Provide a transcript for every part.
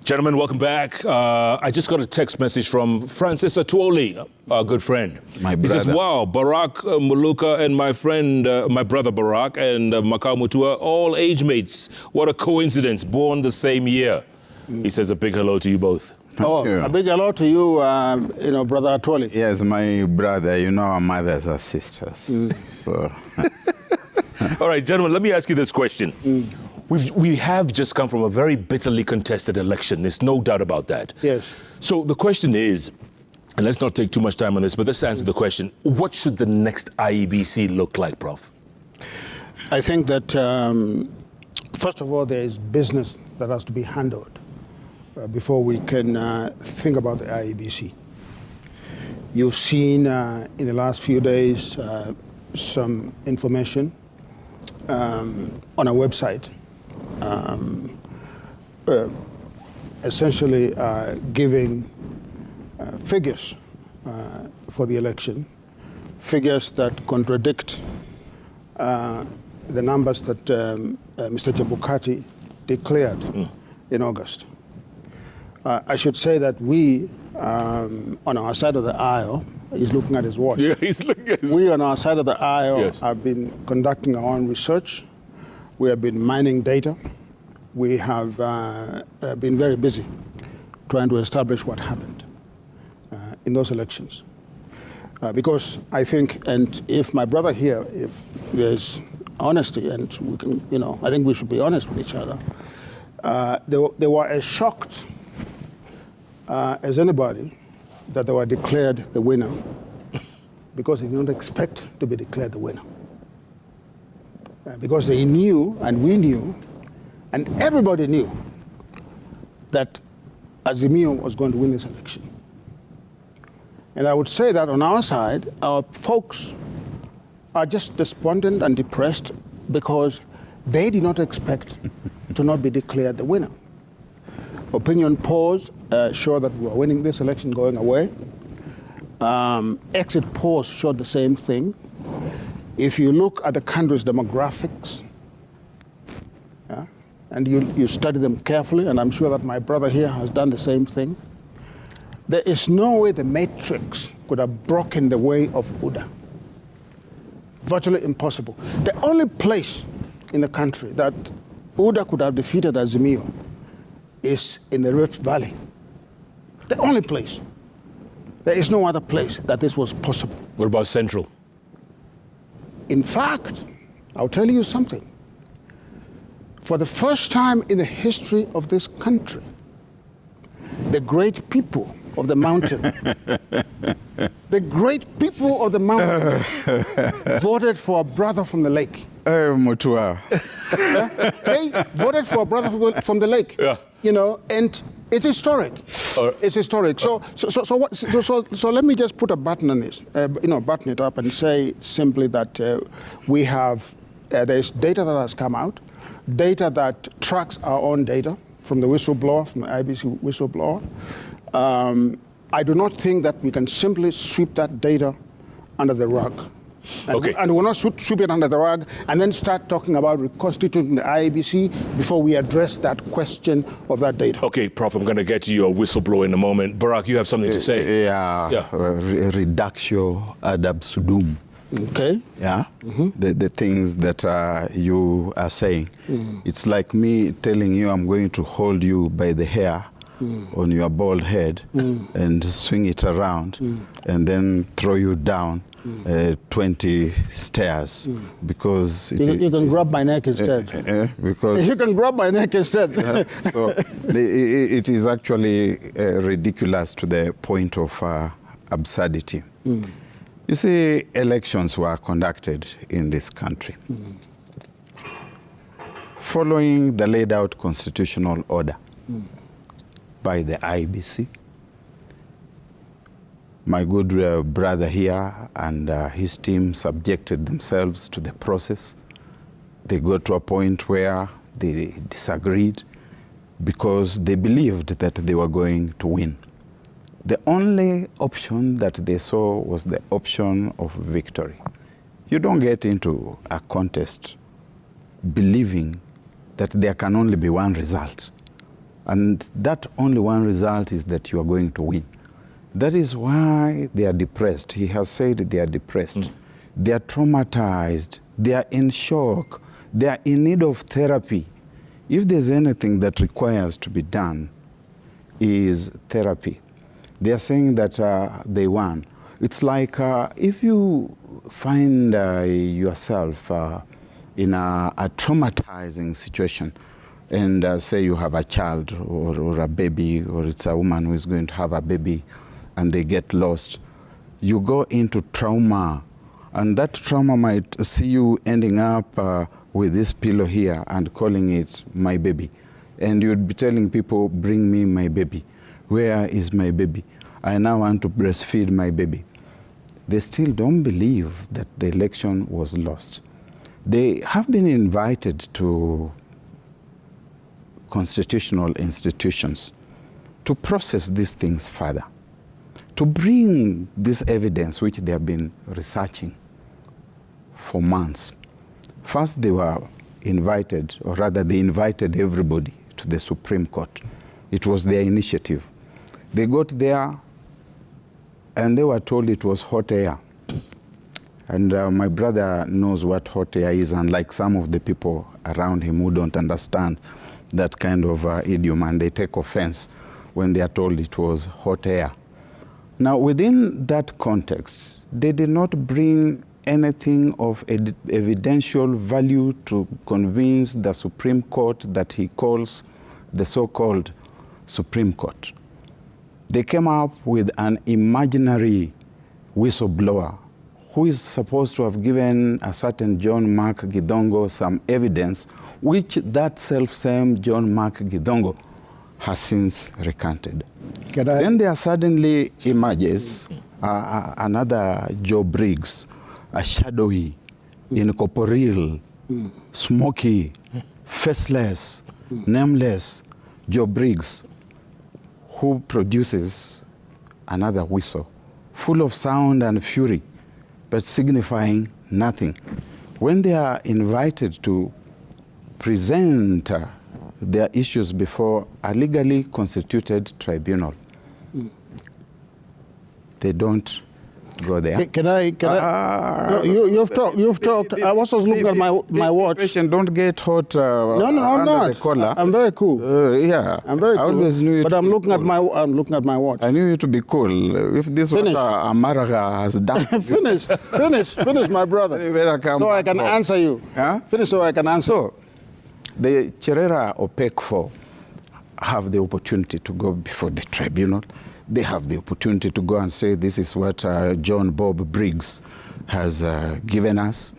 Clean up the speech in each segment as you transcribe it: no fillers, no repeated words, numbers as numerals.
Gentlemen, welcome back. I just got a text message from Francis Atuoli, our good friend. My brother. He says, wow, Barrack Muluka and my friend, my brother Barrack and Makau Mutua, all age mates. What a coincidence, born the same year. He says a big hello to you both. Oh, a big hello to you, Brother Atuoli. Yes, my brother, our mothers are sisters. So. All right, gentlemen, let me ask you this question. We have just come from a very bitterly contested election. There's no doubt about that. Yes. So the question is, and let's not take too much time on this, but let's answer the question, what should the next IEBC look like, Prof? I think that, first of all, there is business that has to be handled before we can think about the IEBC. You've seen in the last few days some information on our website, essentially giving figures for the election, figures that contradict the numbers that Mr. Chebukati declared in August. I should say that we, on our side of the aisle, he's looking at his watch. Yeah, he's looking at his watch. We, on our side of the aisle, Yes. have been conducting our own research. We have been mining data. We have been very busy trying to establish what happened in those elections. Because I think, and if my brother here, if there's honesty, and we can, I think we should be honest with each other, they were as shocked as anybody that they were declared the winner, because they did not expect to be declared the winner. Because they knew, and we knew, and everybody knew that Azimio was going to win this election. And I would say that on our side, our folks are just despondent and depressed because they did not expect to not be declared the winner. Opinion polls show that we are winning this election going away. Exit polls showed the same thing. If you look at the country's demographics, and you study them carefully, and I'm sure that my brother here has done the same thing, there is no way the matrix could have broken the way of UDA. Virtually impossible. The only place in the country that UDA could have defeated Azimio is in the Rift Valley. The only place. There is no other place that this was possible. What about Central? In fact, I'll tell you something. For the first time in the history of this country, the great people of the mountain, the great people of the mountain voted for a brother from the lake. Mutua. They voted for a brother from the lake. Yeah. And it's historic. It's historic. So let me just put a button on this, button it up and say simply that we have, there's data that has come out, data that tracks our own data from the whistleblower, from the IBC whistleblower. I do not think that we can simply sweep that data under the rug. And we'll not sweep it under the rug and then start talking about reconstituting the IEBC before we address that question of that data. Okay, Prof, I'm going to get to your whistleblower in a moment. Barrack, you have something to say? Yeah. Reductio ad absurdum. Okay. Yeah, the things that you are saying. It's like me telling you I'm going to hold you by the hair on your bald head and swing it around and then throw you down 20 stairs because you can grab my neck instead. Because you can grab my neck instead. So it is actually ridiculous to the point of absurdity. You see, elections were conducted in this country following the laid out constitutional order by the IBC. My good brother here and his team subjected themselves to the process. They got to a point where they disagreed because they believed that they were going to win. The only option that they saw was the option of victory. You don't get into a contest believing that there can only be one result. And that only one result is that you are going to win. That is why they are depressed. He has said they are depressed. They are traumatized. They are in shock. They are in need of therapy. If there's anything that requires to be done, is therapy. They are saying that they won. It's like if you find yourself in a traumatizing situation, and say you have a child or a baby, or it's a woman who is going to have a baby, and they get lost, you go into trauma, and that trauma might see you ending up with this pillow here and calling it my baby. And you'd be telling people, bring me my baby. Where is my baby? I now want to breastfeed my baby. They still don't believe that the election was lost. They have been invited to constitutional institutions to process these things further, to bring this evidence which they have been researching for months. First, they were invited, or rather they invited everybody to the Supreme Court. It was their initiative. They got there and they were told it was hot air. And my brother knows what hot air is, unlike some of the people around him who don't understand that kind of idiom, and they take offense when they are told it was hot air. Now, within that context, they did not bring anything of evidential value to convince the Supreme Court that he calls the so-called Supreme Court. They came up with an imaginary whistleblower who is supposed to have given a certain John Mark Gidongo some evidence, which that self-same John Mark Gidongo has since recanted. Then there suddenly emerges another Joe Briggs, a shadowy, incorporeal, smoky, faceless, nameless Joe Briggs, who produces another whistle, full of sound and fury, but signifying nothing. When they are invited to present their issues before a legally constituted tribunal, they don't go there. Can I? No, you've talked. I was just looking at my watch. Don't get hot. No, I'm not. The collar. I'm very cool. Yeah, I'm very cool. I always knew you. But I'm looking at my watch. I knew you to be cool. If this Finish. what Amaraga has done. Finish, my brother. So I can answer you. Huh? Finish so I can answer. So, the Cherera OPEC 4 have the opportunity to go before the tribunal. They have the opportunity to go and say, this is what John Bob Briggs has given us,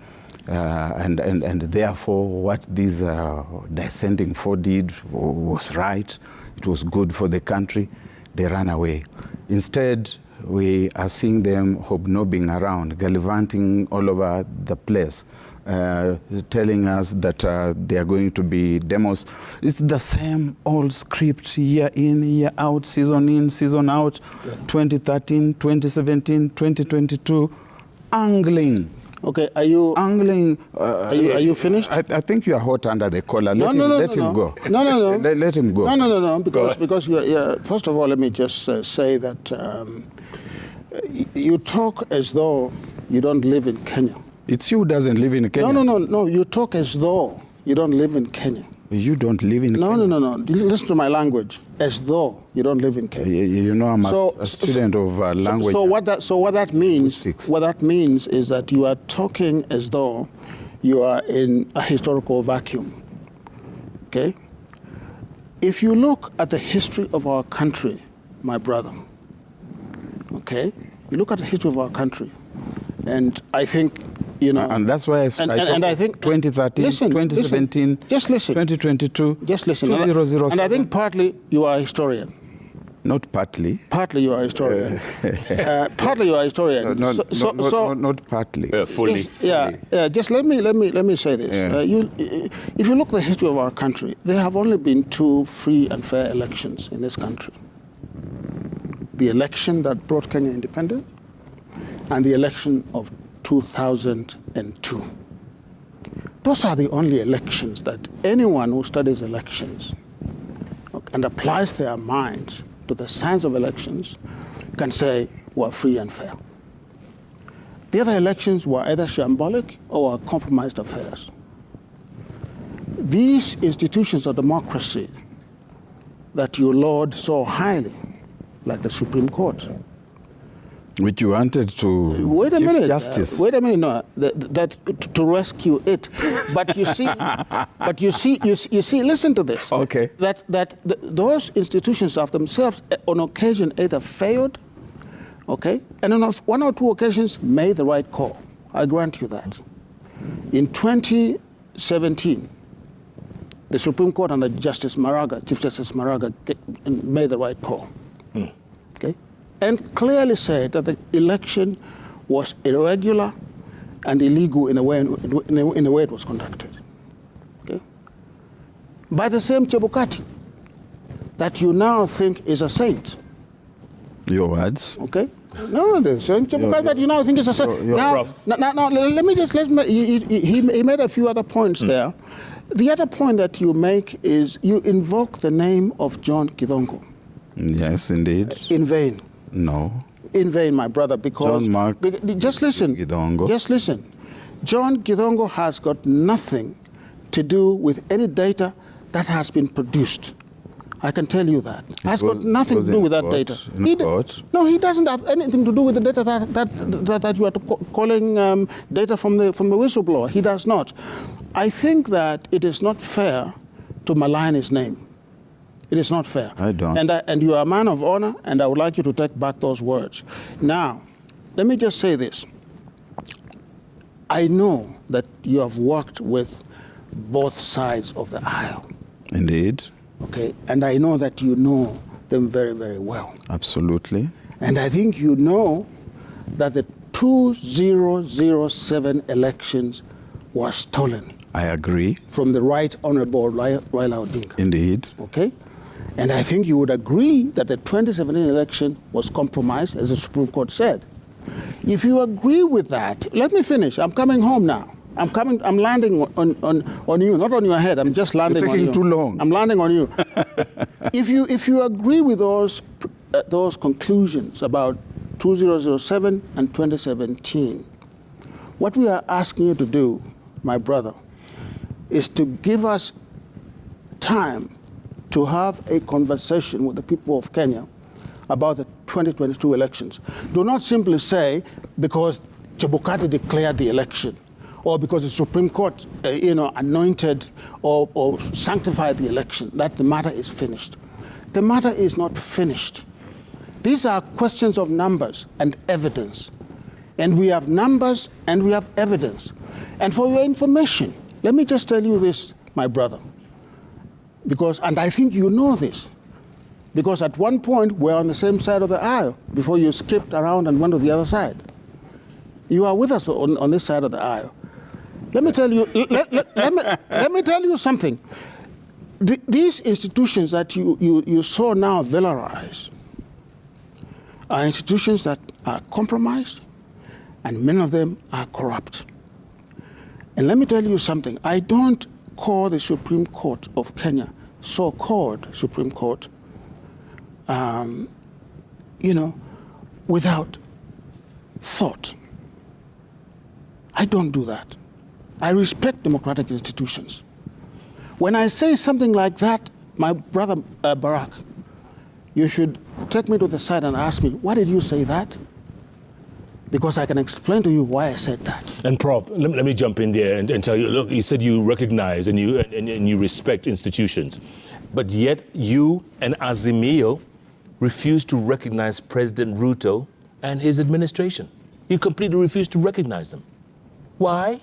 and therefore what these dissenting four did was right. It was good for the country. They ran away. Instead, we are seeing them hobnobbing around, gallivanting all over the place, telling us that they are going to be demos. It's the same old script, year in, year out, season out, 2013, 2017, 2022, angling. Okay, are you angling? Are you finished? I think you are hot under the collar. Let him go. No. Let him go. No. Because first of all, let me just say that you talk as though you don't live in Kenya. It's you who doesn't live in Kenya. No. You talk as though you don't live in Kenya. You don't live in Kenya? No. Listen to my language. As though you don't live in Kenya. You know, I'm a student of language. So what that means is that you are talking as though you are in a historical vacuum. Okay? If you look at the history of our country, my brother, okay? You look at the history of our country, and I think, you know... And that's why I think 2013, 2017, just listen. 2022, just listen. 2007. And I think partly you are a historian. Not partly. Partly you are a historian. Partly you are a historian. Not partly. Fully. Just let me say this. Yeah. If you look at the history of our country, there have only been two free and fair elections in this country. The election that brought Kenya independence and the election of 2002. Those are the only elections that anyone who studies elections and applies their minds to the science of elections can say were free and fair. The other elections were either shambolic or were compromised affairs. These institutions of democracy that you laud so highly, like the Supreme Court, which you wanted to give justice. Wait a minute, no, to rescue it. But you see, listen to this. Okay. Those institutions of themselves, on occasion, either failed, okay, and on one or two occasions made the right call. I grant you that. In 2017, the Supreme Court under Chief Justice Maraga made the right call. Okay? And clearly said that the election was irregular and illegal in the way it was conducted. Okay? By the same Chebukati that you now think is a saint. Your words. Okay? No, the same Chebukati that you now think is a saint. Now, let me he made a few other points there. The other point that you make is you invoke the name of John Githongo. Yes, indeed. In vain. No. In vain, my brother, because... John Mark just listen. Githongo. Just listen. John Githongo has got nothing to do with any data that has been produced. I can tell you that. Has got nothing to do with that data. No, he doesn't have anything to do with the data that you are calling data from the whistleblower. He does not. I think that it is not fair to malign his name. It is not fair. I don't. And you are a man of honor, and I would like you to take back those words. Now, let me just say this. I know that you have worked with both sides of the aisle. Indeed. Okay, and I know that you know them very, very well. Absolutely. And I think you know that the 2007 elections were stolen. I agree. From the Right Honorable Raila Odinga. Indeed. Okay? And I think you would agree that the 2017 election was compromised, as the Supreme Court said. If you agree with that, let me finish. I'm coming home now. I'm landing on you, not on your head. I'm just landing on you. You're taking too long. I'm landing on you. If you agree with those conclusions about 2007 and 2017, what we are asking you to do, my brother, is to give us time to have a conversation with the people of Kenya about the 2022 elections. Do not simply say, because Chebukati declared the election, or because the Supreme Court, anointed or sanctified the election, that the matter is finished. The matter is not finished. These are questions of numbers and evidence. And we have numbers and we have evidence. And for your information, let me just tell you this, my brother, and I think you know this, because at one point we're on the same side of the aisle before you skipped around and went to the other side. You are with us on this side of the aisle. Let me tell you. Let me tell you something. These institutions that you saw now valorized are institutions that are compromised, and many of them are corrupt. And let me tell you something. I don't call the Supreme Court of Kenya, so-called Supreme Court, without thought. I don't do that. I respect democratic institutions. When I say something like that, my brother Barrack, you should take me to the side and ask me, why did you say that? Because I can explain to you why I said that. And Prof, let me jump in there and tell you, look, you said you recognize and you respect institutions, but yet you and Azimio refuse to recognize President Ruto and his administration. You completely refuse to recognize them. Why?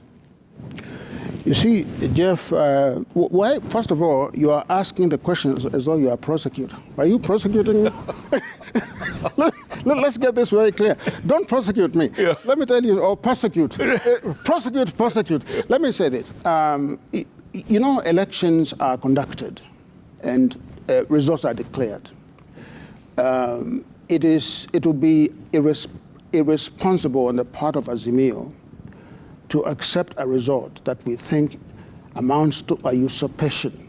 You see, Jeff, why? First of all, you are asking the questions as though you are a prosecutor. Are you prosecuting me? Let's get this very clear. Don't prosecute me. Yeah. Let me tell you, or prosecute. prosecute. Let me say this. Elections are conducted and results are declared. It would be irresponsible on the part of Azimio to accept a result that we think amounts to a usurpation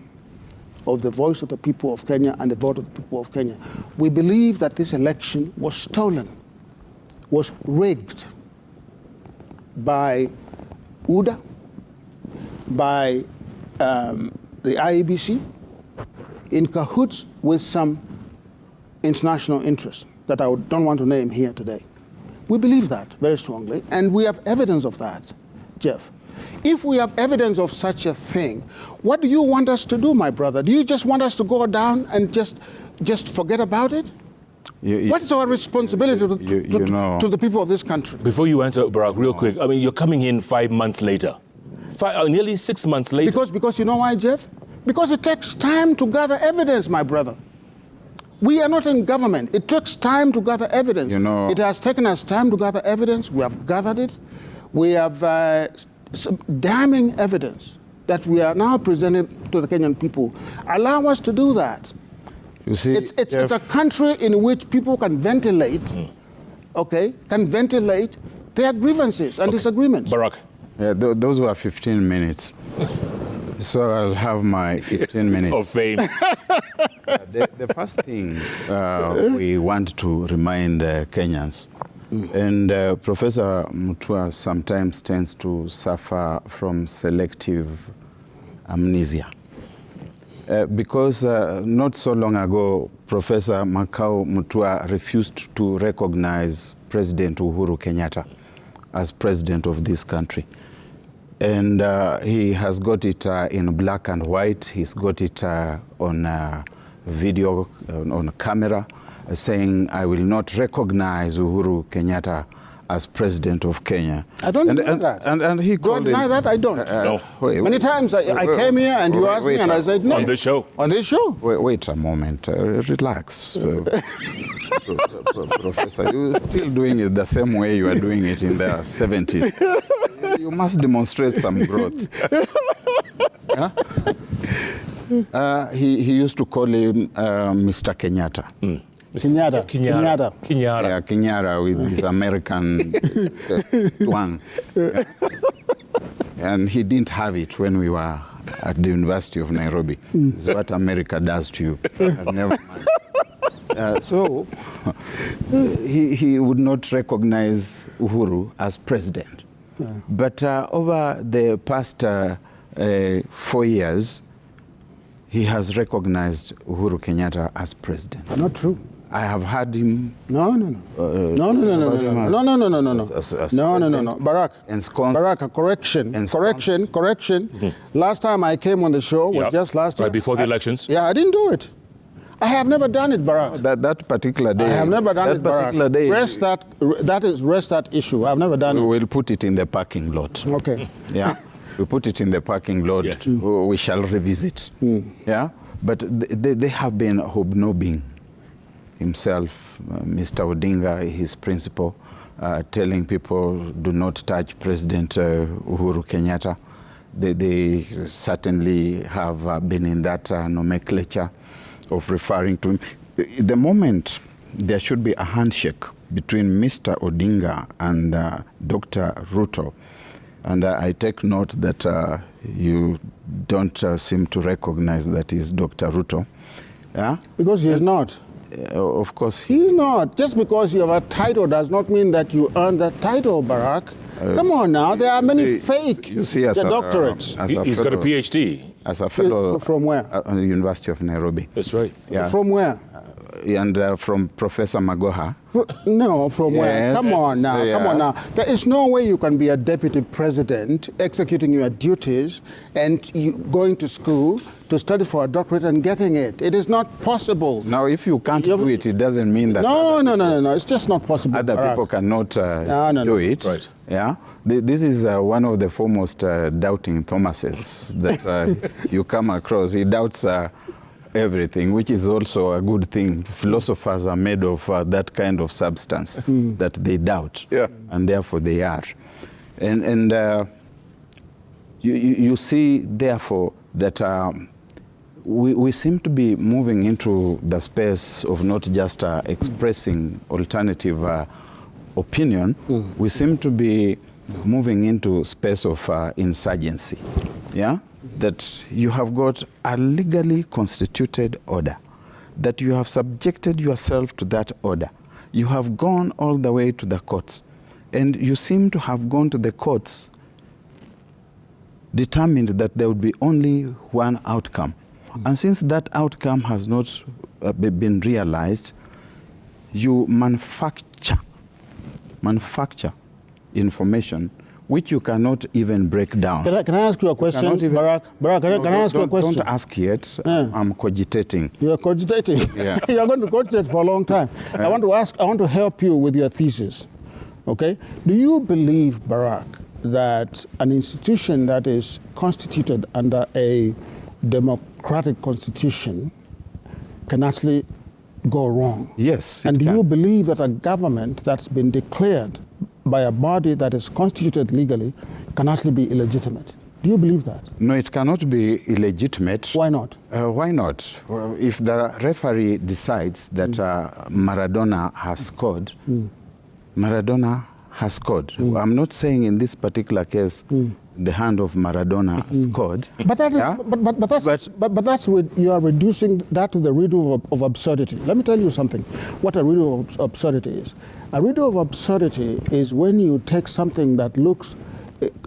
of the voice of the people of Kenya and the vote of the people of Kenya. We believe that this election was stolen, was rigged by UDA, by the IEBC, in cahoots with some international interests that I don't want to name here today. We believe that very strongly, and we have evidence of that, Jeff. If we have evidence of such a thing, what do you want us to do, my brother? Do you just want us to go down and just forget about it? What is our responsibility to the people of this country? Before you answer, Barrack, real quick, I mean, you're coming in 5 months later. Nearly 6 months later. Because you know why, Jeff? Because it takes time to gather evidence, my brother. We are not in government. It takes time to gather evidence. It has taken us time to gather evidence. We have gathered it. We have some damning evidence that we are now presenting to the Kenyan people. Allow us to do that. You see, it's a country in which people can ventilate, can ventilate their grievances and disagreements. Barrack. Yeah, those were 15 minutes. So I'll have my 15 minutes. Of fame. The first thing we want to remind Kenyans, and Professor Mutua sometimes tends to suffer from selective amnesia. Because not so long ago, Professor Makau Mutua refused to recognize President Uhuru Kenyatta as president of this country. And he has got it in black and white. He's got it on video, on camera, saying, I will not recognize Uhuru Kenyatta as president of Kenya. I don't know that. And he called deny that? I don't. No. Many times I came here and you asked me and I said no. On this show. On this show. Wait a moment. Relax. Professor, you're still doing it the same way you were doing it in the 70s. You must demonstrate some growth. He used to call him Mr. Kenyatta. Kenyatta. Yeah, Kenyatta with his American twang. And he didn't have it when we were at the University of Nairobi. It's what America does to you. Never mind. So he would not recognize Uhuru as president. But over the past 4 years, he has recognized Uhuru Kenyatta as president. Not true. I have had him. No. Barrack, correction. Last time I came on the show was just last year. Right before the elections? Yeah, I didn't do it. I have never done it, Barrack. That particular day. I have never done that it, Barrack. Particular day. Rest that issue. I've never done it. We will put it in the parking lot. Okay. Yeah. We put it in the parking lot. Yes. We shall revisit. Yeah. But they have been hobnobbing himself, Mr. Odinga, his principal, telling people do not touch President Uhuru Kenyatta. They certainly have been in that nomenclature of referring to him. The moment there should be a handshake between Mr. Odinga and Dr. Ruto, and I take note that you don't seem to recognize that is Dr. Ruto. Yeah? Because he is not. Of course. He's not. Just because you have a title does not mean that you earn that title, Barrack. Come on now. There are many fake doctorates. He's got a PhD. As a fellow. From where? At the University of Nairobi. That's right. Yeah. From where? And from Professor Magoha. No, from where? Yes. Come on now, come on now. There is no way you can be a deputy president executing your duties and you going to school to study for a doctorate and getting it. It is not possible. Now, if you can't do it, it doesn't mean that... No. It's just not possible. Other people cannot do it. Right. Yeah. This is one of the foremost doubting Thomases that you come across. He doubts everything, which is also a good thing. Philosophers are made of that kind of substance that they doubt, and therefore they are. And you see, therefore, that we seem to be moving into the space of not just expressing alternative opinion. We seem to be moving into space of insurgency. Yeah? that you have got a legally constituted order, that you have subjected yourself to that order. You have gone all the way to the courts, and you seem to have gone to the courts determined that there would be only one outcome. And since that outcome has not been realized, you manufacture information which you cannot even break down. Can I ask you a question, Barrack? Barrack, can I ask you a question? Don't ask yet. I'm cogitating. You are cogitating. Yeah. You are going to cogitate for a long time. I want to help you with your thesis. Okay? Do you believe, Barrack, that an institution that is constituted under a democratic constitution can actually go wrong? Yes. And do you believe that a government that's been declared by a body that is constituted legally can actually be illegitimate? Do you believe that? No, it cannot be illegitimate. Why not? Why not? Well, if the referee decides that Maradona has scored, Maradona has scored. I'm not saying in this particular case the hand of Maradona scored. But that is, yeah? but that's you are reducing that to the riddle of absurdity. Let me tell you something. What a riddle of absurdity is. A riddle of absurdity is when you take something that looks,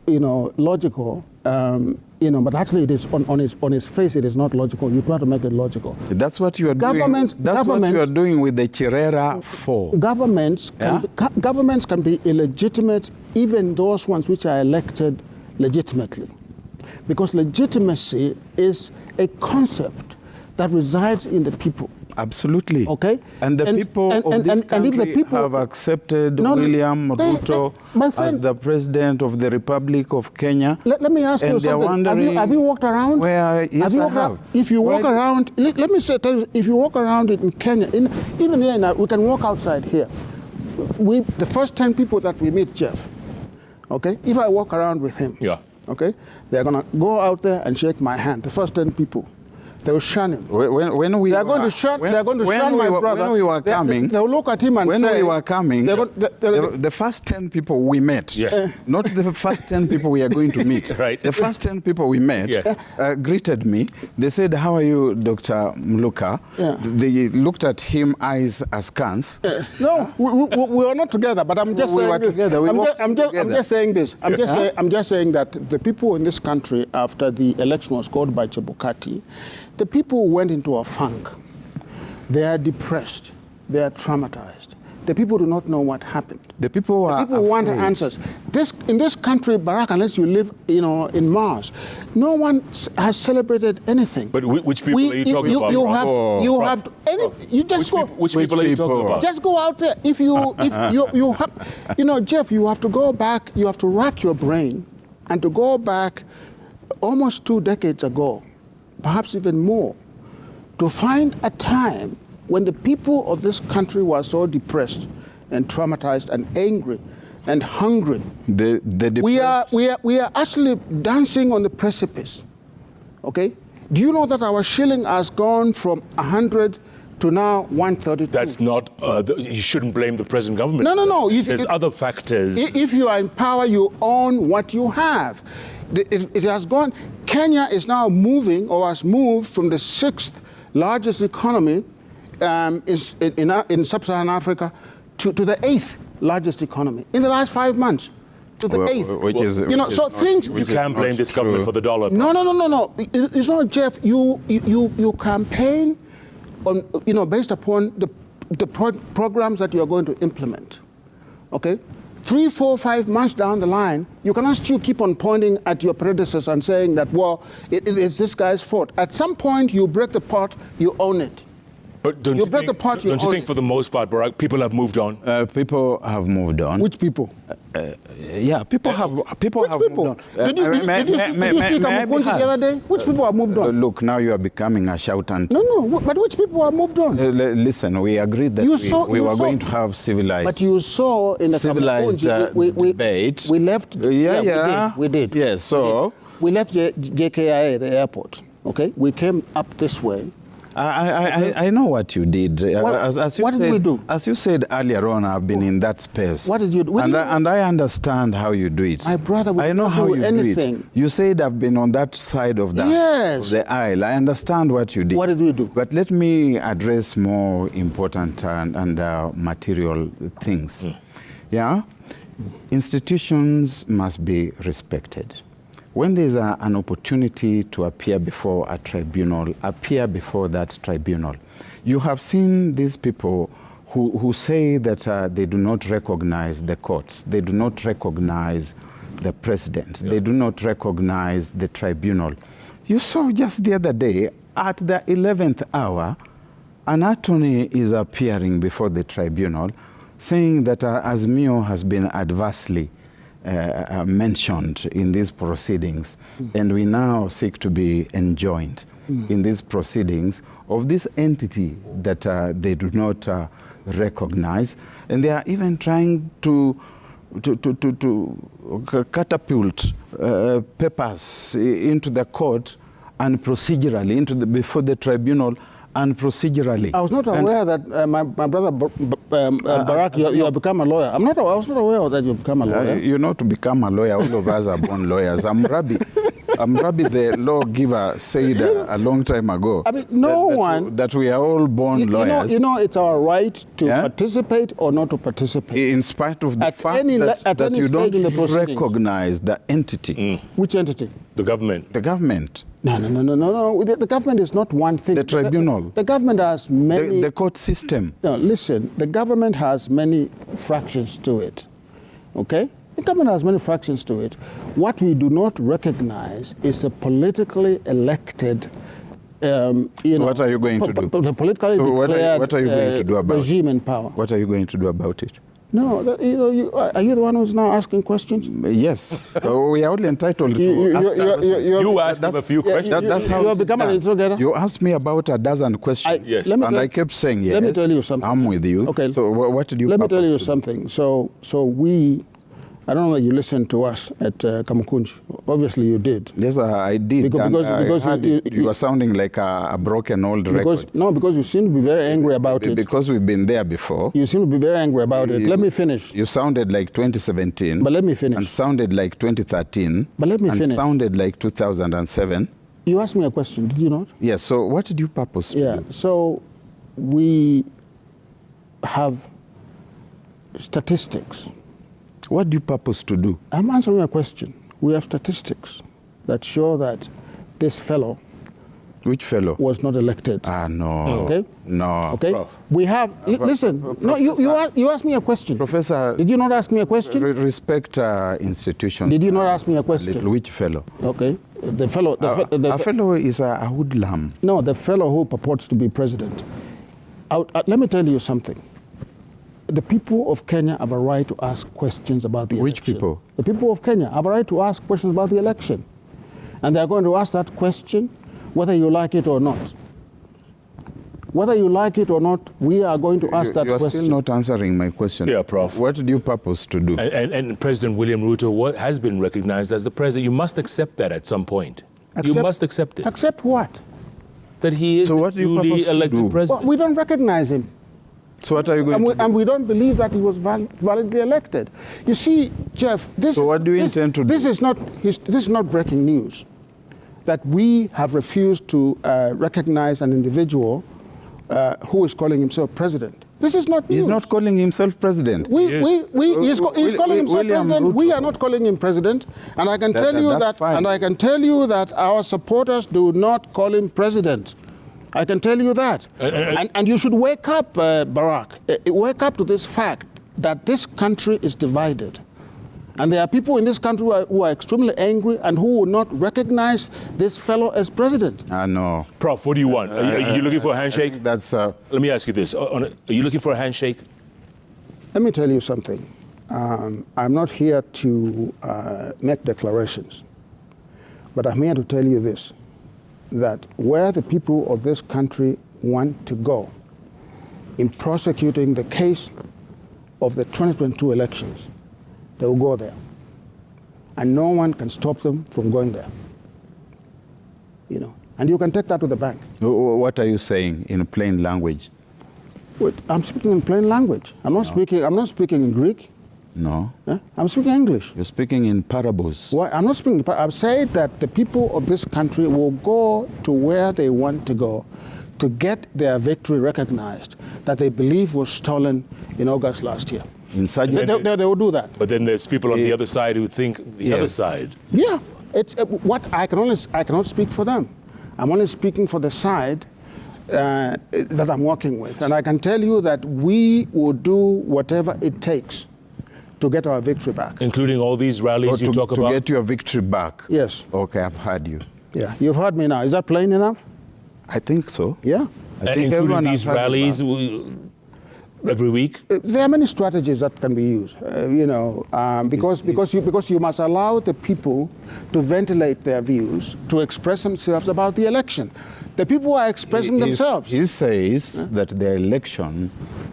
logical, but actually it is on its face it is not logical. You try to make it logical. That's what you are doing. That's what you are doing with the Chirera 4. Governments can be illegitimate, even those ones which are elected legitimately, because legitimacy is a concept that resides in the people. Absolutely. Okay. And the people of this country have accepted William Ruto as the president of the Republic of Kenya. Let me ask you something. Have you walked around? Yes, I have. If you walk around, let me tell you, if you walk around in Kenya, even here now, we can walk outside here. The first 10 people that we meet, Jeff, okay, if I walk around with him, okay, they're going to go out there and shake my hand, the first 10 people. They will shun him. They're going to shun my brother. When we were coming, they'll look at him and say... When we were coming, the first 10 people we met, not the first 10 people we are going to meet, right. The first 10 people we met greeted me. They said, "How are you, Dr. Muluka?" They looked at him eyes askance. No, we were not together, but I'm just saying this. I'm just saying this. I'm just saying that the people in this country, after the election was called by Chebukati, the people went into a funk. They are depressed. They are traumatized. The people do not know what happened. The people want answers. In this country, Barrack, unless you live, in Mars, no one has celebrated anything. But which people are you talking about? Which people are you talking about? Just go out there. If you have, Jeff, you have to go back. You have to rack your brain, and to go back almost 2 decades ago, perhaps even more, to find a time when the people of this country were so depressed and traumatized and angry and hungry. We are actually dancing on the precipice. Okay? Do you know that our shilling has gone from 100 to now 132? That's not, you shouldn't blame the present government. No. There's other factors. If you are in power, you own what you have. It has gone. Kenya is now moving, or has moved, from the 6th largest economy in sub-Saharan Africa to the 8th largest economy in the last 5 months. To the 8th. You can't blame this government for the dollar. No. It's not, Jeff. You campaign on, based upon the programs that you are going to implement. Okay? 3, 4, 5 months down the line, you cannot still keep on pointing at your predecessors and saying that, well, it's this guy's fault. At some point, you break the pot, you own it. But don't you think for the most part, Barrack, people have moved on? People have moved on. Which people? People have moved on. Did you see Kamukunji the other day? Which people have moved on? Look, now you are becoming a shoutant. No, but which people have moved on? Listen, we agreed that we were going to have civilized. But you saw in the civilized debate. We left. We did. Yes, so we left JKIA, the airport. Okay, we came up this way, I know what you did. What did we do? As you said earlier on, I've been in that space. What did you do? And I understand how you do it. My brother, we I know don't how do you anything. do it. You said I've been on that side of the, Yes. of the aisle. I understand what you did. What did we do? But let me address more important and material things. Yeah? Institutions must be respected. When there's an opportunity to appear before a tribunal, appear before that tribunal. You have seen these people who say that they do not recognize the courts, they do not recognize the president, they do not recognize the tribunal. You saw just the other day, at the 11th hour, an attorney is appearing before the tribunal saying that Azimio has been adversely mentioned in these proceedings, and we now seek to be enjoined in these proceedings of this entity that they do not recognize, and they are even trying to catapult papers into the court and procedurally before the tribunal and procedurally. I was not aware that my brother Barrack, you have become a lawyer. I was not aware that you have become a lawyer. You know, to become a lawyer, all of us are born lawyers. I'm Rabbi, the lawgiver, said a long time ago. I mean, that we are all born lawyers. You know, it's our right to participate or not to participate. In spite of the fact that you don't recognize the entity. Which entity? The government. The government. No. The government is not one thing. The tribunal. The government has many... The court system. No, listen. The government has many fractions to it. Okay? The government has many fractions to it. What we do not recognize is a politically elected... So what are you going to do? The politically declared what are you going to do about regime in power. What are you going to do about it? No, are you the one who's now asking questions? Yes. We are only entitled to you asked them a few questions. That's how you have become an interrogator? You asked me about a dozen questions. Yes. I kept saying yes. Let me tell you something. I'm with you. Okay. So what did you Let me tell you something. So we, I don't know that you listened to us at Kamukunji. Obviously you did. Yes, I did. Because you were sounding like a broken old record. No, because you seem to be very angry about it. Because we've been there before. You seem to be very angry about it. Let me finish. You sounded like 2017. But let me finish. And sounded like 2013. But let me finish. And sounded like 2007. You asked me a question, did you not? Yes, so what did you purpose to do? So we have statistics. What do you purpose to do? I'm answering a question. We have statistics that show that this fellow... Which fellow? ...was not elected. No. Okay? No. Okay? Prof. We have... Listen. No, you asked me a question. Professor... Did you not ask me a question? Respect institutions. Did you not ask me a question? Which fellow? Okay. The fellow... a fellow is a hoodlum. No, the fellow who purports to be president. Let me tell you something. The people of Kenya have a right to ask questions about the election. Which people? The people of Kenya have a right to ask questions about the election. And they're going to ask that question whether you like it or not. Whether you like it or not, we are going to ask that question. You are still not answering my question. Yeah, Prof. What do you purpose to do? And President William Ruto has been recognized as the president. You must accept that at some point. You must accept it. Accept what? That he is the duly elected president. Well, we don't recognize him. So what are you going to do? And we don't believe that he was validly elected. You see, Jeff, what do you intend to do? This is not breaking news. That we have refused to recognize an individual who is calling himself president. This is not news. He's not calling himself president. He's calling himself president. Ruto. We are not calling him president. And I can tell you that our supporters do not call him president. I can tell you that. And you should wake up, Barrack. Wake up to this fact that this country is divided. And there are people in this country who are extremely angry and who will not recognize this fellow as president. No. Prof, what do you want? Are you looking for a handshake? Let me ask you this. Are you looking for a handshake? Let me tell you something. I'm not here to make declarations. But I'm here to tell you this. That where the people of this country want to go in prosecuting the case of the 2022 elections, they will go there. And no one can stop them from going there. You know, And you can take that to the bank. What are you saying in plain language? Wait, I'm speaking in plain language. I'm not speaking in Greek. No. I'm speaking English. You're speaking in parables. Why? I'm not speaking. I've said that the people of this country will go to where they want to go to get their victory recognized that they believe was stolen in August last year. They will do that. But then there's people on the other side who think the other side. Yeah. It's what I cannot speak for them. I'm only speaking for the side that I'm working with. And I can tell you that we will do whatever it takes to get our victory back. Including all these rallies you talk about? To get your victory back? Yes. Okay, I've heard you. Yeah, you've heard me now. Is that plain enough? I think so. Yeah. I think including these rallies every week? There are many strategies that can be used, because you must allow the people to ventilate their views, to express themselves about the election. The people are expressing themselves. He says that the election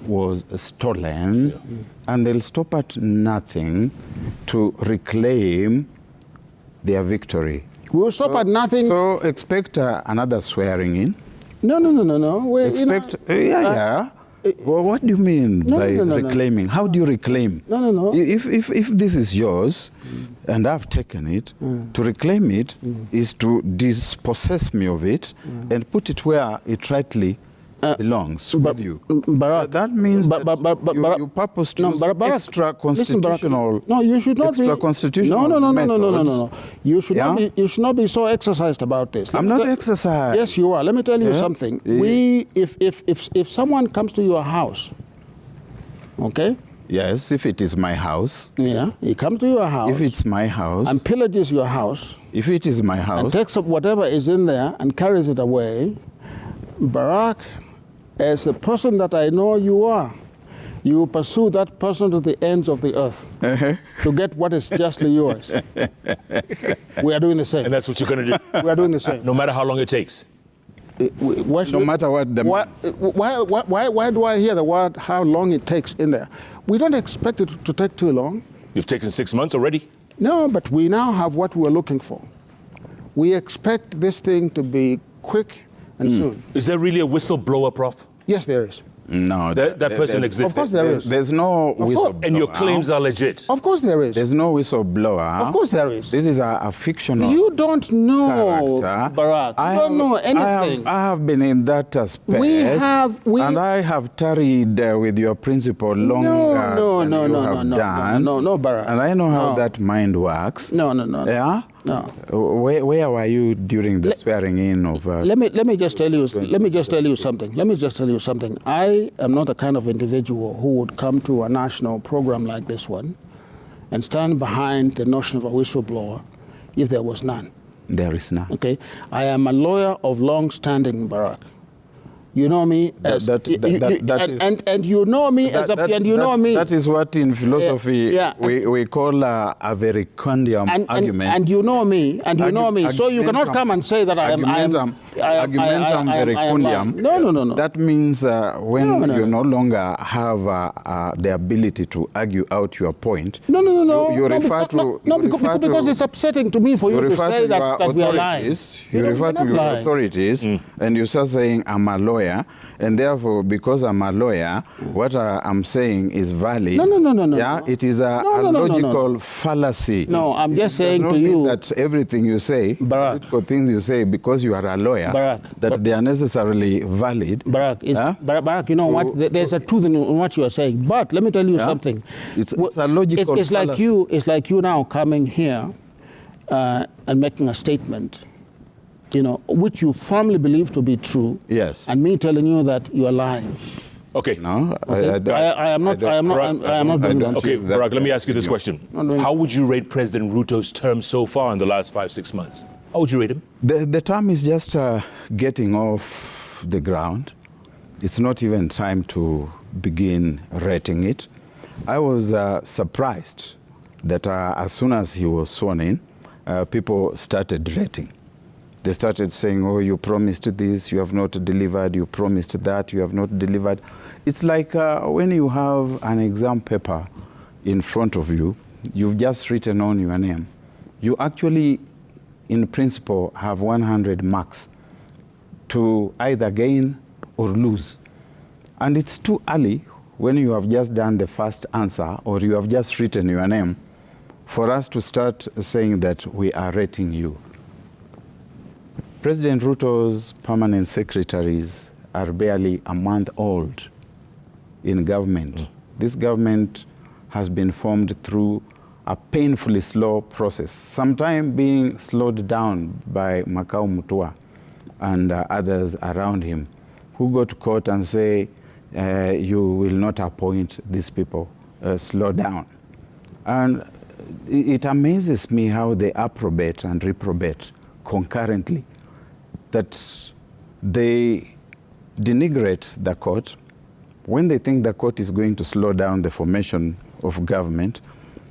was stolen, and they'll stop at nothing to reclaim their victory. We'll stop at nothing. So expect another swearing in. No. Well, what do you mean by reclaiming? How do you reclaim? No. If this is yours and I've taken it, to reclaim it is to dispossess me of it and put it where it rightly belongs with you. Barrack, that means you purpose to use extra constitutional. No, you should not extra be. constitutional. No. You should not be so exercised about this. I'm not exercised. Yes, you are. Let me tell you something. If someone comes to your house, okay? Yes, if it is my house. Yeah, he comes to your house. If it's my house. And pillages your house. If it is my house. And takes up whatever is in there and carries it away. Barrack, as the person that I know you are, you will pursue that person to the ends of the earth to get what is justly yours. We are doing the same. And that's what you're going to do? We are doing the same. No matter how long it takes? No matter what the... Why do I hear the word how long it takes in there? We don't expect it to take too long. You've taken 6 months already? No, but we now have what we're looking for. We expect this thing to be quick and soon. Is there really a whistleblower, Prof? Yes, there is. No. That person exists? Of course there is. There's no whistleblower. And your claims are legit? Of course there is. There's no whistleblower. Of course there is. This is a fictional You don't know, character. Barrack. You don't know anything. I have been in that space. And I have tarried with your principal longer than you have done. No, Barrack. And I know how that mind works. No. Yeah? No. Where were you during the swearing in of? Let me just tell you something. I am not the kind of individual who would come to a national program like this one and stand behind the notion of a whistleblower if there was none. There is none. Okay, I am a lawyer of long standing, Barrack. You know me as and you know me as a and you know me. That is what in philosophy we call a verecundium argument. And you know me, so you cannot come and say that I am argumentum verecundium. No. That means when you no longer have the ability to argue out your point. No. You refer to because it's upsetting to me for you to say that we are lying. You refer to your authorities, and you start saying I'm a lawyer. And therefore, because I'm a lawyer, what I'm saying is valid. No. Yeah, it is a logical fallacy. No, I'm just saying to you that everything you say, political things you say, because you are a lawyer, they are necessarily valid. Barrack, you know what? There's a truth in what you are saying. But let me tell you something. It's a logical fallacy. It's like you now coming here and making a statement, which you firmly believe to be true. Yes. And me telling you that you are lying. Okay. No, okay. I am not doing that. Okay, Barrack, let me ask you this question. How would you rate President Ruto's term so far in the last 5-6 months? How would you rate him? The term is just getting off the ground. It's not even time to begin rating it. I was surprised that as soon as he was sworn in, people started rating. They started saying, oh, you promised this, you have not delivered, you promised that, you have not delivered. It's like when you have an exam paper in front of you, you've just written on your name. You actually, in principle, have 100 marks. to either gain or lose. And it's too early when you have just done the first answer or you have just written your name for us to start saying that we are rating you. President Ruto's permanent secretaries are barely a month old in government. This government has been formed through a painfully slow process, sometimes being slowed down by Makau Mutua and others around him, who go to court and say, you will not appoint these people, slow down. And it amazes me how they approbate and reprobate concurrently, that they denigrate the court. When they think the court is going to slow down the formation of government,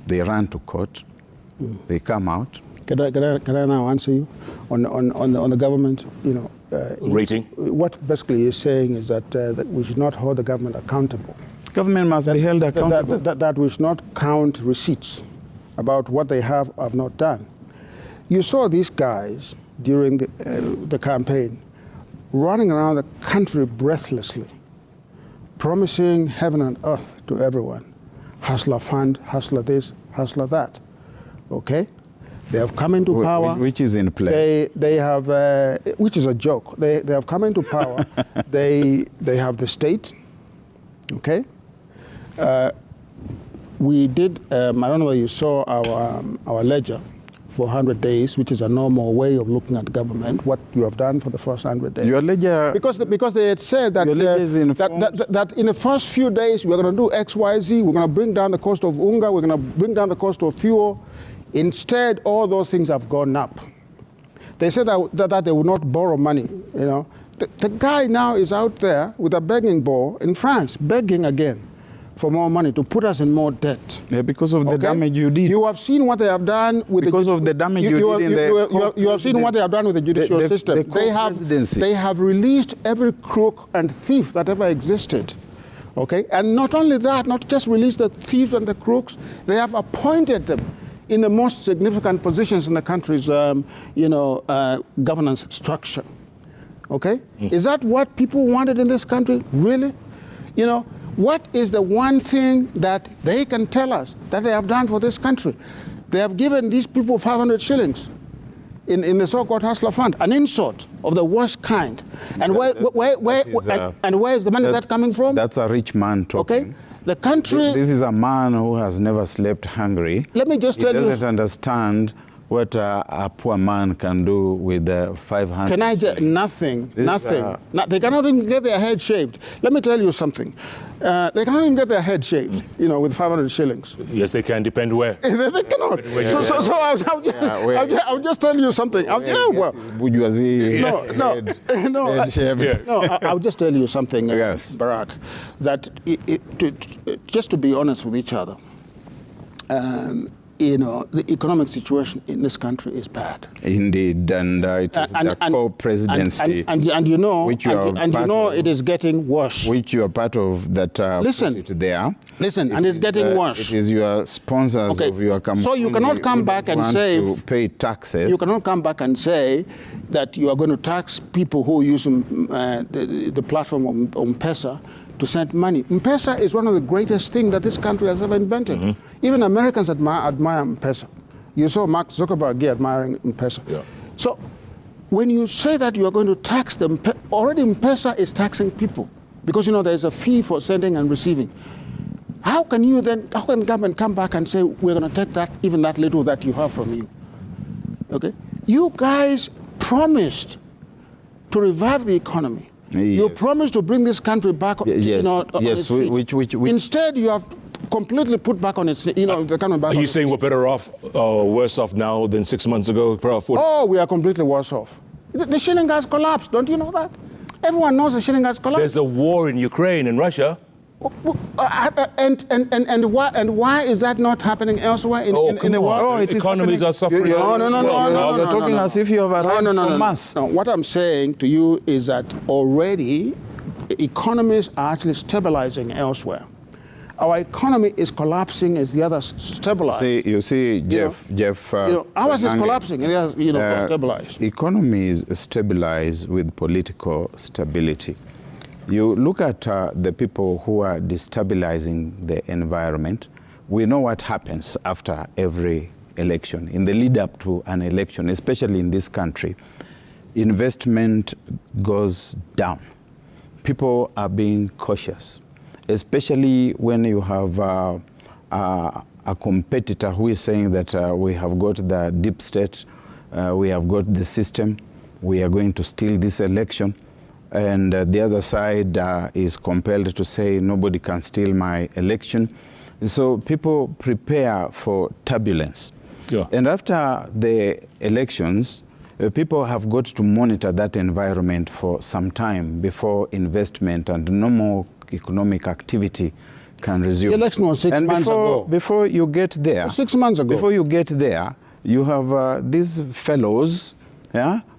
they run to court, they come out. Can I now answer you on the government? Rating? What basically he's saying is that we should not hold the government accountable. Government must be held accountable. That we should not count receipts about what they have not done. You saw these guys during the campaign running around the country breathlessly, promising heaven and earth to everyone. Hustler fund, hustler this, hustler that. Okay? They have come into power. Which is in place. They have, which is a joke. They have come into power. they have the state. Okay? We did, I don't know whether you saw our ledger for 100 days, which is a normal way of looking at government, what you have done for the first 100 days. Your ledger... Because they had said that, that in the first few days, we're going to do X, Y, Z, we're going to bring down the cost of unga, we're going to bring down the cost of fuel. Instead, all those things have gone up. They said that they would not borrow money, you know. The guy now is out there with a begging bowl in France, begging again for more money to put us in more debt. Yeah, because of the damage you did. You have seen what they have done with because of the damage you did in the... You have seen what they have done with the judicial system. They have released every crook and thief that ever existed. Okay? And not only that, not just released the thieves and the crooks, they have appointed them in the most significant positions in the country's governance structure. Okay? Is that what people wanted in this country? Really? You know, what is the one thing that they can tell us that they have done for this country? They have given these people 500 shillings in the so-called hustler fund, an insult of the worst kind. And where is the money that coming from? That's a rich man talking. Okay? The country... This is a man who has never slept hungry. Let me just tell you... He doesn't understand what a poor man can do with 500. Can I just... Nothing. They cannot even get their head shaved. Let me tell you something. They cannot even get their head shaved, you know, with 500 shillings. Yes, they can, depend where. They cannot. So I'll just tell you something. Bourgeoisie. I'll just tell you something, yes. Barrack, that just to be honest with each other, you know, the economic situation in this country is bad. Indeed, and it is the co-presidency. And you know, it is getting worse. Which you are part of that. Listen, put it there. Listen, and it's getting worse. It is your sponsors of your campaign. So you cannot come back and say to pay taxes. You cannot come back and say that you are going to tax people who use the platform of M-Pesa to send money. M-Pesa is one of the greatest things that this country has ever invented. Even Americans admire M-Pesa. You saw Mark Zuckerberg admiring M-Pesa. Yeah. So when you say that you are going to tax them, already M-Pesa is taxing people because, you know, there's a fee for sending and receiving. How can the government come back and say, we're going to take that, even that little that you have from you? Okay? You guys promised to revive the economy. Yes. You promised to bring this country back on its feet. Instead, you have completely put back on its, the country back. Are you saying we're better off or worse off now than 6 months ago? Oh, we are completely worse off. The shilling has collapsed. Don't you know that? Everyone knows the shilling has collapsed. There's a war in Ukraine and Russia. And why is that not happening elsewhere in the world? Oh, economies are suffering. No. You're talking as if you have arrived from Mars. No, what I'm saying to you is that already economies are actually stabilizing elsewhere. Our economy is collapsing as the others stabilize. You see, Jeff. Ours is collapsing and it has, stabilized. Economies stabilize with political stability. You look at the people who are destabilizing the environment. We know what happens after every election. In the lead up to an election, especially in this country, investment goes down. People are being cautious, especially when you have a competitor who is saying that we have got the deep state, we have got the system, we are going to steal this election. And the other side is compelled to say nobody can steal my election. So people prepare for turbulence. Yeah. And after the elections, people have got to monitor that environment for some time before investment and normal economic activity can resume. The election was 6 months ago. Before you get there, 6 months ago. Before you get there, you have these fellows,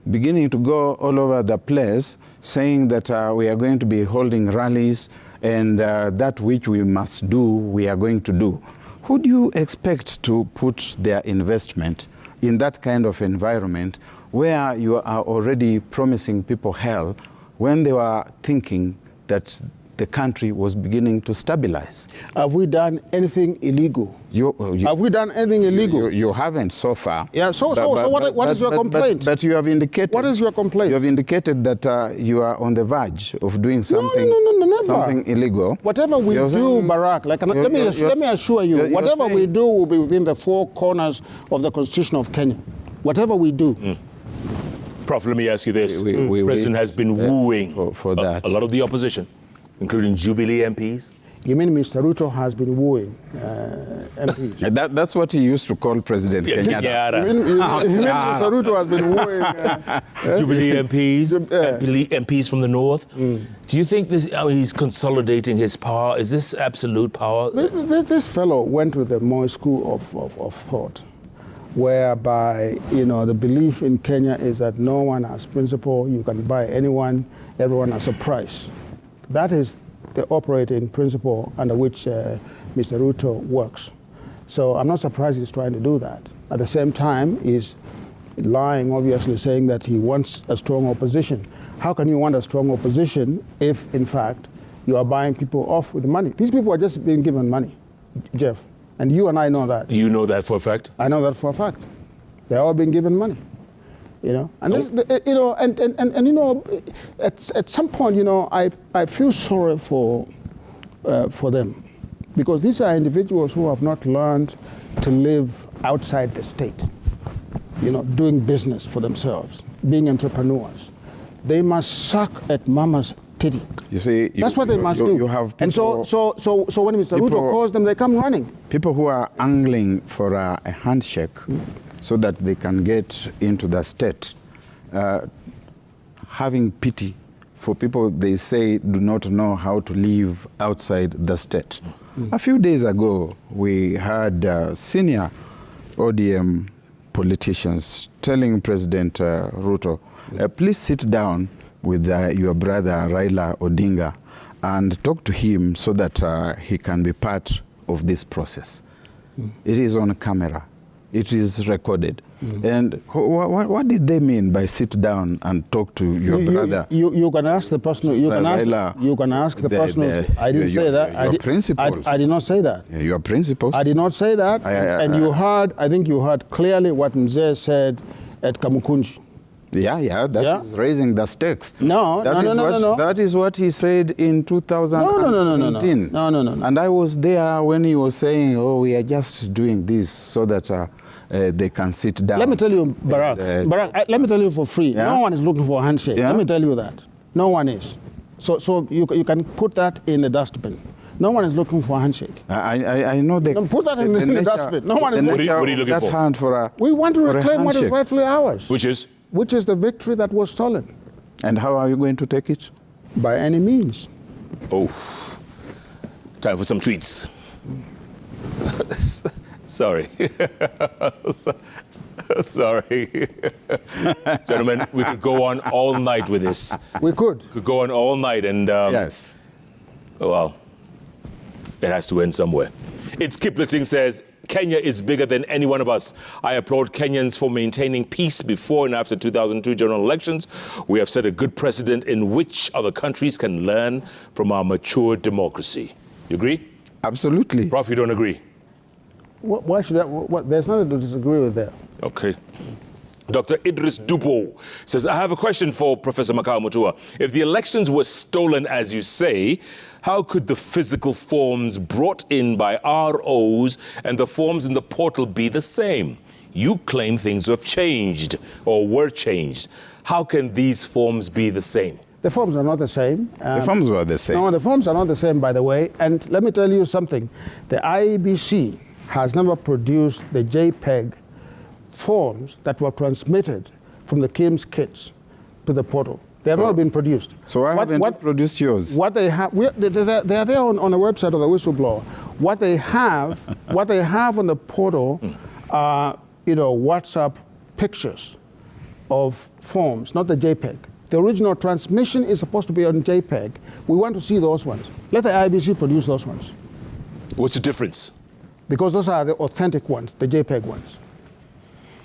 beginning to go all over the place, saying that we are going to be holding rallies, and that which we must do, we are going to do. Who do you expect to put their investment in that kind of environment where you are already promising people hell when they were thinking that the country was beginning to stabilize? Have we done anything illegal? Have we done anything illegal? You haven't so far. Yeah, so what is your complaint? But you have indicated... What is your complaint? You have indicated that you are on the verge of doing something, never. Something illegal. Whatever we do, Barrack, let me assure you, whatever we do will be within the four corners of the Constitution of Kenya. Whatever we do. Prof, let me ask you this. The President has been wooing for that. A lot of the opposition, including Jubilee MPs. You mean Mr. Ruto has been wooing MPs? That's what he used to call President Kenyatta. You mean Mr. Ruto has been wooing... Jubilee MPs, MPs from the North. Do you think he's consolidating his power? Is this absolute power? This fellow went with the Moi school of thought, whereby, the belief in Kenya is that no one has principle, you can buy anyone, everyone has a price. That is the operating principle under which Mr. Ruto works. So I'm not surprised he's trying to do that. At the same time, he's lying, obviously, saying that he wants a strong opposition. How can you want a strong opposition if, in fact, you are buying people off with money? These people are just being given money, Jeff. And you and I know that. You know that for a fact? I know that for a fact. They're all being given money. And at some point, I feel sorry for them, because these are individuals who have not learned to live outside the state, doing business for themselves, being entrepreneurs. They must suck at mama's titty. You see, that's what they must do. You have people, and so when Mr. Ruto calls them, they come running. People who are angling for a handshake so that they can get into the state, having pity for people they say do not know how to live outside the state. A few days ago, we had senior ODM politicians telling President Ruto, please sit down with your brother Raila Odinga and talk to him so that he can be part of this process. It is on camera. It is recorded. And what did they mean by sit down and talk to your brother? You can ask the person. You can ask the person. I didn't say that. Your principles. I did not say that. Your principles. I did not say that. And you heard. I think you heard clearly what Mzee said at Kamukunji. That is raising the stakes. No. That is what he said in 2019. No. And I was there when he was saying, we are just doing this so that they can sit down. Let me tell you, Barrack, let me tell you for free. Yeah? No one is looking for a handshake. Yeah? Let me tell you that. No one is. So you can put that in the dustbin. No one is looking for a handshake. I know they... No, put that in the dustbin. No one is looking for a that hand for a We want to reclaim what is rightfully ours. Which is? Which is the victory that was stolen. And how are you going to take it? By any means. Oh, time for some tweets. Sorry. Sorry. Gentlemen, we could go on all night with this. We could. We could go on all night and... yes. Well, It has to end somewhere. It's Kipliting says, Kenya is bigger than any one of us. I applaud Kenyans for maintaining peace before and after 2002 general elections. We have set a good precedent in which other countries can learn from our mature democracy. You agree? Absolutely. Prof, you don't agree? Why should that? There's nothing to disagree with there. Okay. Dr. Idris Dupo says, I have a question for Professor Makau Mutua. If the elections were stolen, as you say, how could the physical forms brought in by ROs and the forms in the portal be the same? You claim things have changed or were changed. How can these forms be the same? The forms are not the same. The forms were the same. No, the forms are not the same, by the way. And let me tell you something. The IEBC has never produced the JPEG forms that were transmitted from the KIMS kits to the portal. They have not been produced. So why haven't you produced yours? What they have, they are there on the website of the whistleblower. What they have, what they have on the portal are, WhatsApp pictures of forms, not the JPEG. The original transmission is supposed to be on JPEG. We want to see those ones. Let the IBC produce those ones. What's the difference? Because those are the authentic ones, the JPEG ones.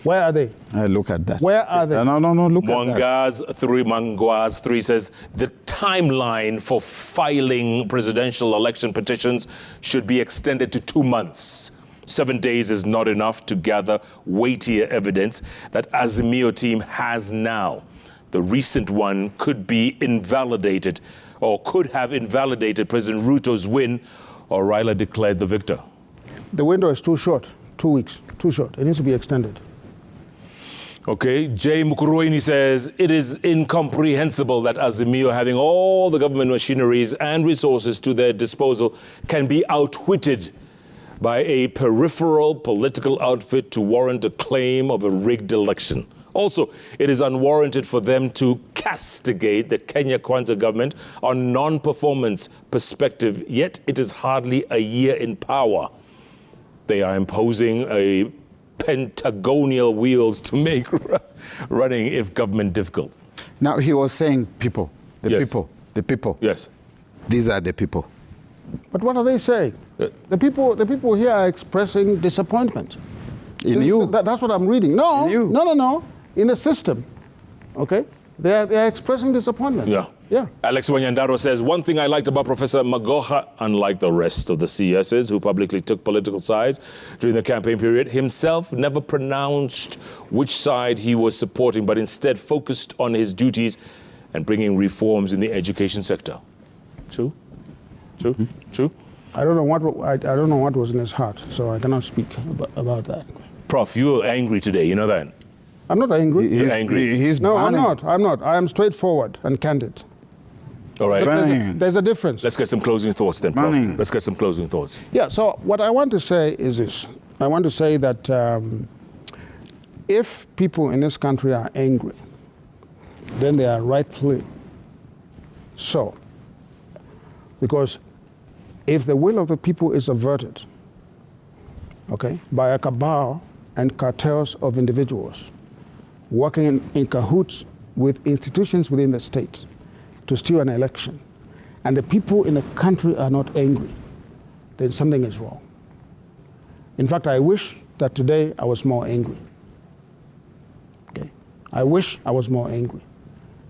Where are they? Look at that. Where are they? No, look at that. Mangaz 3 says, the timeline for filing presidential election petitions should be extended to 2 months. 7 days is not enough to gather weightier evidence that Azimio team has now. The recent one could be invalidated or could have invalidated President Ruto's win, or Raila declared the victor. The window is too short, 2 weeks, too short. It needs to be extended. Okay, Jay Mukuruini says, it is incomprehensible that Azimio, having all the government machineries and resources to their disposal, can be outwitted by a peripheral political outfit to warrant a claim of a rigged election. Also, it is unwarranted for them to castigate the Kenya Kwanza government on non-performance perspective, yet it is hardly a year in power. They are imposing a pentagonal wheels to make running if government difficult. Now, he was saying people, the Yes. people, the people. Yes. These are the people. But what are they saying? The people here are expressing disappointment. In you. That's what I'm reading. No, In you. no. In the system, okay? They are expressing disappointment. Yeah. Alex Wanyandaro says, one thing I liked about Professor Magoha, unlike the rest of the CSs who publicly took political sides during the campaign period, himself never pronounced which side he was supporting, but instead focused on his duties and bringing reforms in the education sector. True? I don't know what was in his heart, so I cannot speak about that. Prof, you're angry today, you know that? I'm not angry. You're angry. No, I'm not. I am straightforward and candid. All right. There's a difference. Let's get some closing thoughts then, Prof. Let's get some closing thoughts. Yeah, so what I want to say is this. I want to say that if people in this country are angry, then they are rightfully so. Because if the will of the people is averted, okay, by a cabal and cartels of individuals working in cahoots with institutions within the state to steal an election, and the people in the country are not angry, then something is wrong. In fact, I wish that today I was more angry. Okay? I wish I was more angry,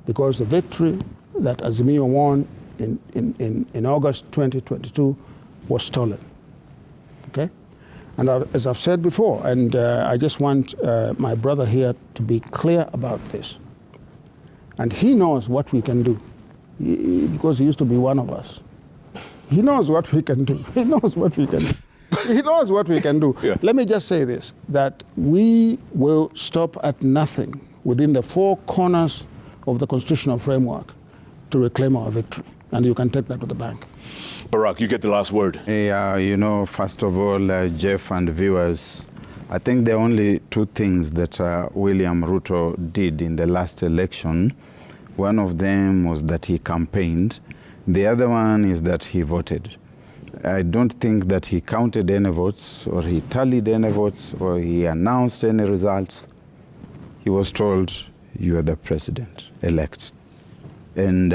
because the victory that Azimio won in August 2022 was stolen. Okay? And as I've said before, and I just want my brother here to be clear about this. And he knows what we can do, because he used to be one of us. He knows what we can do. He knows what we can do. He knows what we can do. Yeah. Let me just say this, that we will stop at nothing within the four corners of the constitutional framework to reclaim our victory. And you can take that to the bank. Barrack, you get the last word. Yeah, first of all, Jeff and viewers, I think there are only two things that William Ruto did in the last election. One of them was that he campaigned. The other one is that he voted. I don't think that he counted any votes, or he tallied any votes, or he announced any results. He was told, you are the president-elect. And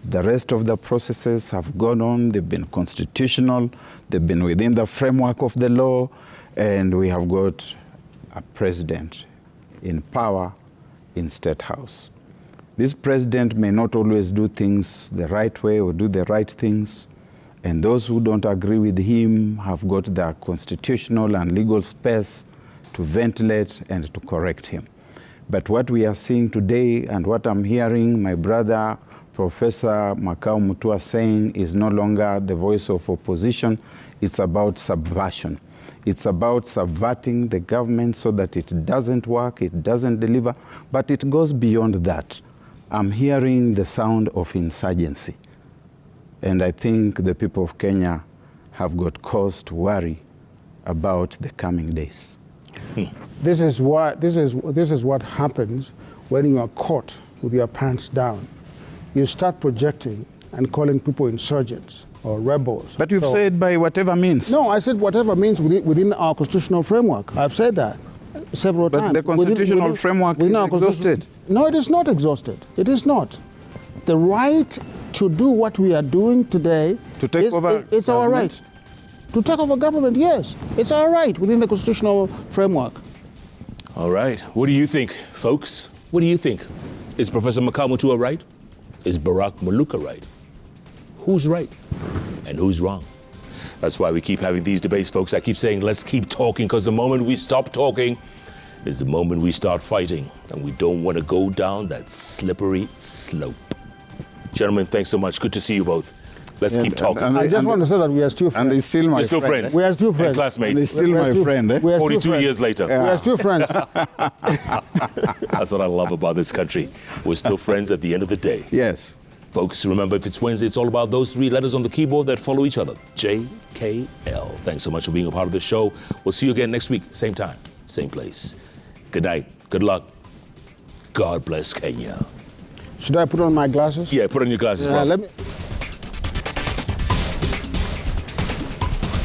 The rest of the processes have gone on. They've been constitutional. They've been within the framework of the law. And we have got a president in power in State House. This president may not always do things the right way or do the right things. And those who don't agree with him have got the constitutional and legal space to ventilate and to correct him. But what we are seeing today and what I'm hearing my brother, Professor Makau Mutua, saying is no longer the voice of opposition. It's about subversion. It's about subverting the government so that it doesn't work, it doesn't deliver, but it goes beyond that. I'm hearing the sound of insurgency. And I think the people of Kenya have got cause to worry about the coming days. This is what happens when you are caught with your pants down. You start projecting and calling people insurgents or rebels. But you've said by whatever means. No, I said whatever means within our constitutional framework. I've said that several times. But the constitutional framework is exhausted. No, it is not exhausted. It is not. The right to do what we are doing today to take over it's our right. To take over government, yes. It's our right within the constitutional framework. All right. What do you think, folks? What do you think? Is Professor Makau Mutua right? Is Barrack Muluka right? Who's right and who's wrong? That's why we keep having these debates, folks. I keep saying, let's keep talking, because the moment we stop talking is the moment we start fighting, and we don't want to go down that slippery slope. Gentlemen, thanks so much. Good to see you both. Let's keep talking. I just want to say that we are still friends. And he's still my You're still friend. friends. We are still friends. And classmates. And he's still my friend. 42 years later. We are still friends. That's what I love about this country. We're still friends at the end of the day. Yes. Folks, remember, if it's Wednesday, it's all about those three letters on the keyboard that follow each other. JKL. Thanks so much for being a part of the show. We'll see you again next week, same time, same place. Good night. Good luck. God bless Kenya. Should I put on my glasses? Yeah, put on your glasses, bro. Let me.